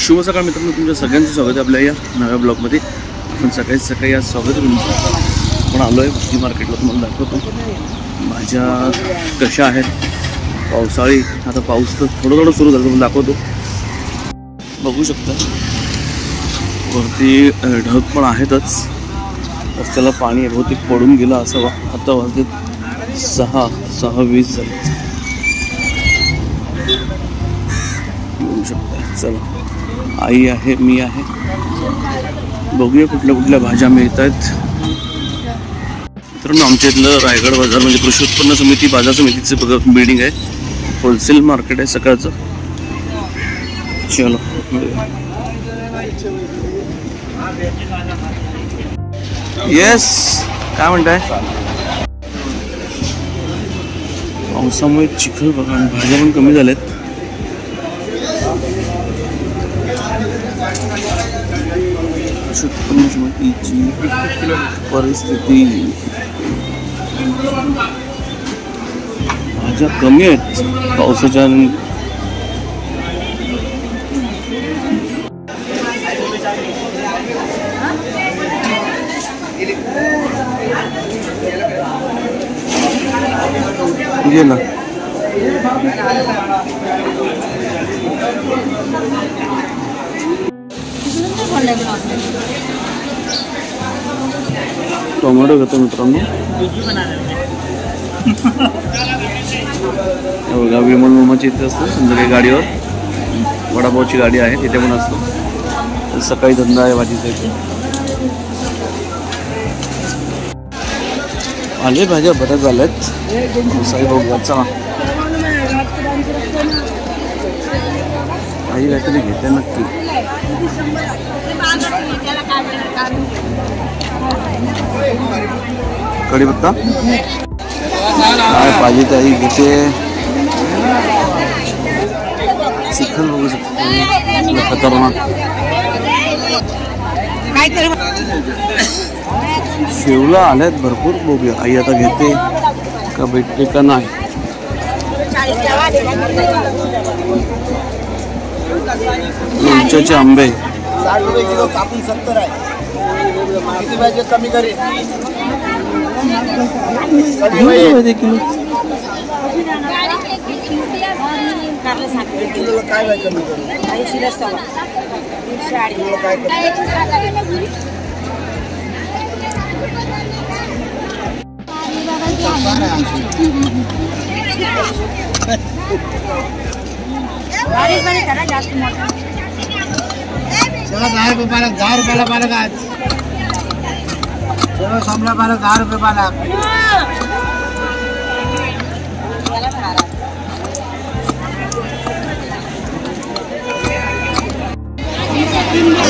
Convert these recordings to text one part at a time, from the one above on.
शुभ सकाळ मित्रांनो, तुमच्या सगळ्यांचं स्वागत आहे आपल्या या नव्या ब्लॉगमध्ये. आपण सकाळी आज स्वागत आहे तुमचं. आपण आलो आहे भाजी मार्केटला, तुम्हाला दाखवतो भाज्या कशा आहेत. पावसाळी आता पाऊस तर थोडं सुरू झालं, तुम्हाला दाखवतो. बघू शकता वरती ढग पण आहेतच, रस्त्याला पाणी आहे, बहुतेक पडून गेला असावा. आता वाजले 6:20 झाले. बघू शकता. चला, आई आहे, मी आहे, बघूया कुठल्या भाज्या मिळत आहेत. मित्रांनो, आमच्या इथलं रायगड बाजार म्हणजे कृषी उत्पन्न समिती बाजार समितीचे बिल्डिंग आहे. होलसेल मार्केट आहे सकाळचं. चलो, येस, काय म्हणताय? पावसामुळे चिखल बघा, भाज्या पण कमी झाल्यात. उत्पन्न समितीची परिस्थिती, भाज्या कमी आहेत पावसाच्या. गेला टोमॅटो घेतो मित्रांनो. बघा, विमल मामाची इथे असतो संध्याकाळी गाडीवर, वडापावची गाडी आहे तिथे पण असतो. सकाळी धंदा आहे भाजीचा इथे. आले भाज्या बऱ्याच झाल्यात. साई बघूया. चला, काही काहीतरी घेते नक्की. कढीपत्ता काय पाहिजे ताई घेते. चिकन बघू शकतो, खतरनाक. शेवला आल्यात भरपूर. बघूया आई आता घेते का भेटते का नाही. लोणच्याचे आंबे 60 रुपये किलो, कापून 70 आहे. किती पाहिजे कमी करेल. किलो किलो काय पाहिजे कमी करेल. चला 10 रुपये पालक, 10 रुपयाला पालक आज. चलो समला पालक 10 रुपये पालक.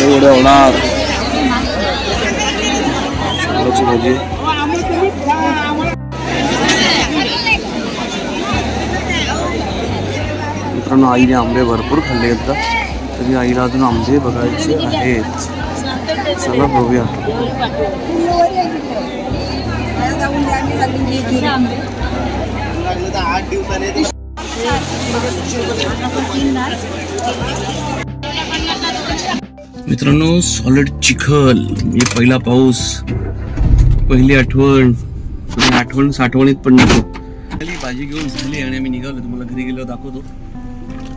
एवढे होणार भाजी. मित्रांनो, आईने आंबे भरपूर खाल्ले एकदा, तरी आईला अजून आंबे बघायचे आहेत. चला बघूया. मित्रांनो, सॉलिड चिखल म्हणजे पहिला पाऊस, पहिली आठवण साठवणीत पण नको. भाजी घेऊन झाली आणि आम्ही निघालो. तुम्हाला घरी गेलो दाखवतो.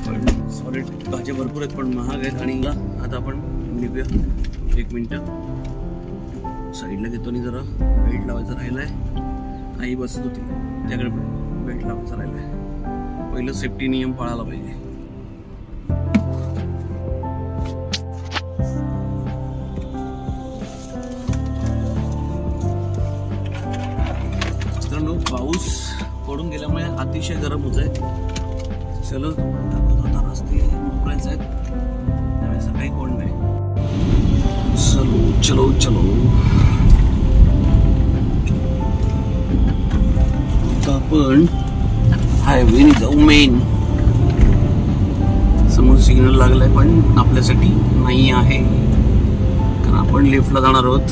पण सॉलिड भाज्या भरपूर आहेत, पण महाग आहेत. आणि आता आपण निघूया. 1 मिनिट साईडला घेतो आणि जरा बेल्ट लावायचा राहिलाय. आई बसत होती त्याकडे बेल्ट लावायचा राहिलाय. पहिलं सेफ्टी नियम पाळायला पाहिजे. मित्रांनो, पाऊस पडून गेल्यामुळे अतिशय गरम होत आहे. चलो, आता रस्ते मोकळेच आहेत, त्यामुळे सकाळी कोण नाही. चलो आपण हायवेने जाऊ. मेन समोर सिग्नल लागलाय, पण आपल्यासाठी नाही आहे, कारण आपण लेफ्टला जाणार आहोत.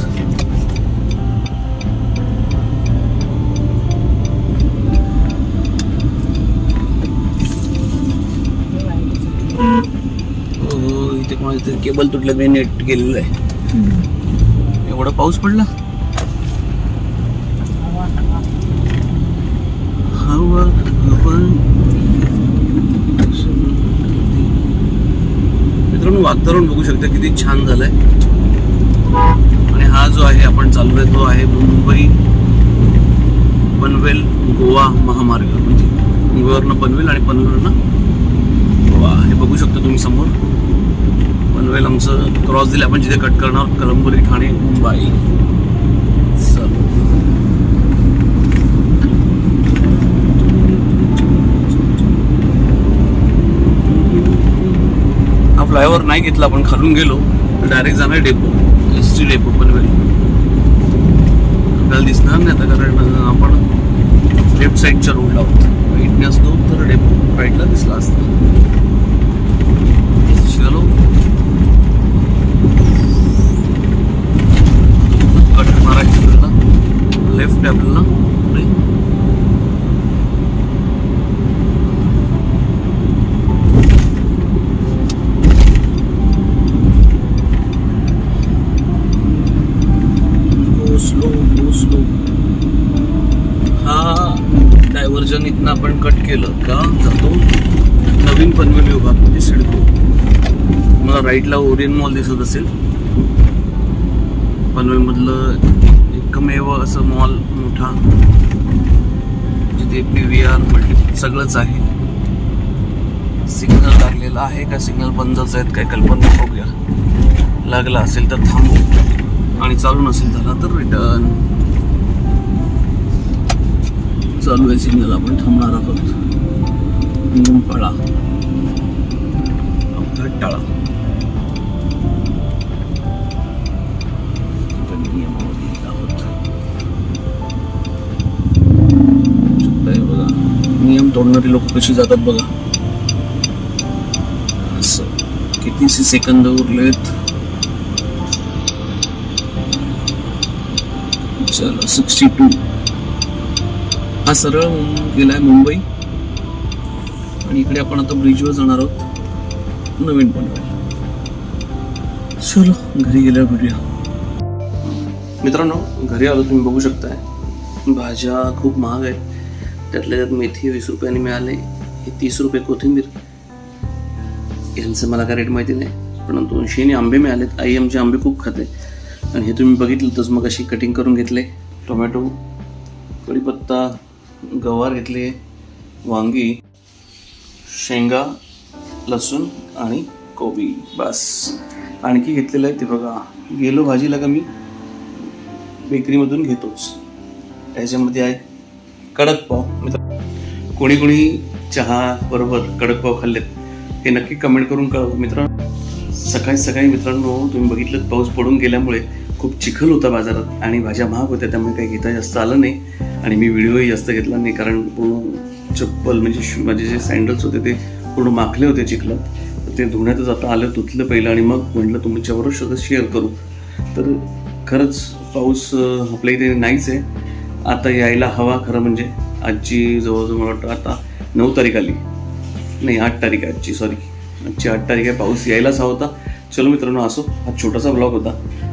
ते केबल तुटलं मी नेट गेलेलं आहे. एवढा पाऊस पडला. मित्रांनो वातावरण बघू शकता किती छान झालंय. आणि हा जो आहे आपण चाललोय तो आहे मुंबई पनवेल गोवा महामार्ग. म्हणजे मुंबईवरनं पनवेल आणि पनवेलवरनं गोवा हे बघू शकता तुम्ही समोर. पनवेल आमचं क्रॉस दिले आपण जिथे कट करणार कलंबोली ठाणे मुंबई. हा फ्लायओव्हर नाही घेतला आपण खालून गेलो तर डायरेक्ट जाणार डेपो एसटी डेपो पनवेल. आपल्याला दिसणार नाही आता कारण आपण लेफ्ट साईडच्या रोडला आहोत. राईटने असतो तर डेपो राईटला दिसला असता. चलो कट मारायचं आपल्याला लेफ्ट आपल्याला स्लो. हा डायव्हर्जन इथनं आपण कट केलं का जातो नवीन पनवेल विभाग म्हणजे सिडको. मला राईटला ओरियन मॉल दिसत असेल. पनवेल मधलं एकमेव असं मॉल मोठा जिथे PVR मल्टी सगळंच आहे. सिग्नल लागलेला आहे का सिग्नल बंदच आहेत काय कल्पना बघूया. लागला असेल तर थांबू आणि चालू नसेल झाला तर रिटर्न. चालू आहे सिग्नल आपण थांबणार आहोत. नियम पाळा अपघात टाळा. बघा नियम तोडणारी लोक कशी जातात बघा. असं कितीसे सेकंद उरलेत. चला 62. हा सरळ गेलाय मुंबई आणि इकडे आपण आता ब्रिजवर जाणार आहोत नवीन पनवेल. चलो घरी गेल्यावर भेटूया. मित्रांनो घरी आलो तुम्ही बघू शकताय भाज्या खूप महाग आहेत. त्यातल्या त्यात मेथी 20 रुपयांनी मिळाले. हे 30 रुपये कोथिंबीर. यांचं मला काय रेट माहिती नाही पण 200 आंबे मिळालेत. आई आमचे आंबे खूप खाते आणि हे तुम्ही बघितलं तसं मग अशी कटिंग करून घेतले. टोमॅटो कढीपत्ता गवार घेतले. वांगी शेंगा लसूण आणि कोबी बस. आणखी घेतलेलं आहे ते बघा. गेलो भाजीला का मी बेकरीमधून घेतोच. याच्यामध्ये आहे कडक पाव. कोणी कोणी चहा बरोबर कडक पाव खाल्लेत हे नक्की कमेंट करून कळवा मित्रांनो. सकाळी सकाळी मित्रांनो तुम्ही बघितलं पाऊस पडून गेल्यामुळे खूप चिखल होता बाजारात आणि भाज्या महाग होत्या त्यामुळे काही घेता जास्त आलं नाही. आणि मी व्हिडिओही जास्त घेतला नाही कारण पूर्ण चप्पल म्हणजे माझे जे सँडल्स होते ते पूर्ण माखले होते चिखलात. ते धुण्यातच आता आलं धुतलं पहिलं आणि मग म्हटलं तुमच्याबरोबर सगळं शेअर करू. तर खरंच पाऊस आपल्या इथे नाहीच आहे. आता यायला हवा खरं म्हणजे. आजची जवळजवळ मला वाटतं आता 9 तारीख आली नाही 8 तारीख आहे आजची. सॉरी आजची 8 तारीख आहे. पाऊस यायलाच हवा होता. चलो मित्रांनो असो हा छोटासा ब्लॉग होता.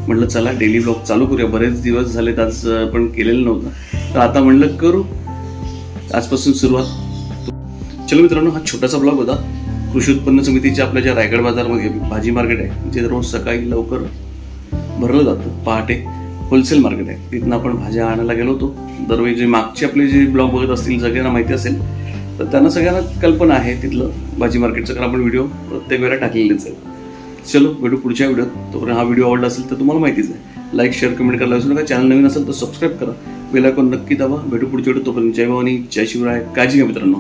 म्हटलं चला डेली ब्लॉग चालू करूया. बरेच दिवस झालेत आज पण केलेलं नव्हतं तर आता म्हटलं करू आजपासून सुरुवात. चलो मित्रांनो हा छोटासा ब्लॉग होता. कृषी उत्पन्न समितीच्या आपल्या ज्या रायगड बाजारमध्ये भाजी मार्केट आहे जे रोज सकाळी लवकर भरलं जातं पहाटे होलसेल मार्केट आहे. तिथनं आपण भाज्या आणायला गेलो होतो. दरवेळी जे मागचे आपले जे ब्लॉग बघत असतील सगळ्यांना माहिती असेल तर त्यांना सगळ्यांना कल्पना आहे तिथलं भाजी मार्केटचं कारण आपण व्हिडिओ प्रत्येक वेळेला टाकलेलेच आहे. चलो भेटू पुढच्या व्हिडिओत. तोपर्यंत हा व्हिडिओ आवडला असेल तर तुम्हाला माहितीच आहे लाईक शेअर कमेंट करायला विसरू नका. चॅनल नवीन असेल तर सबस्क्राईब करा. बेल आयकॉन नक्की दाबा. भेटू पुढच्या व्हिडिओ. तोपर्यंत जय भवानी जय शिवराय. काळजी घ्या मित्रांनो.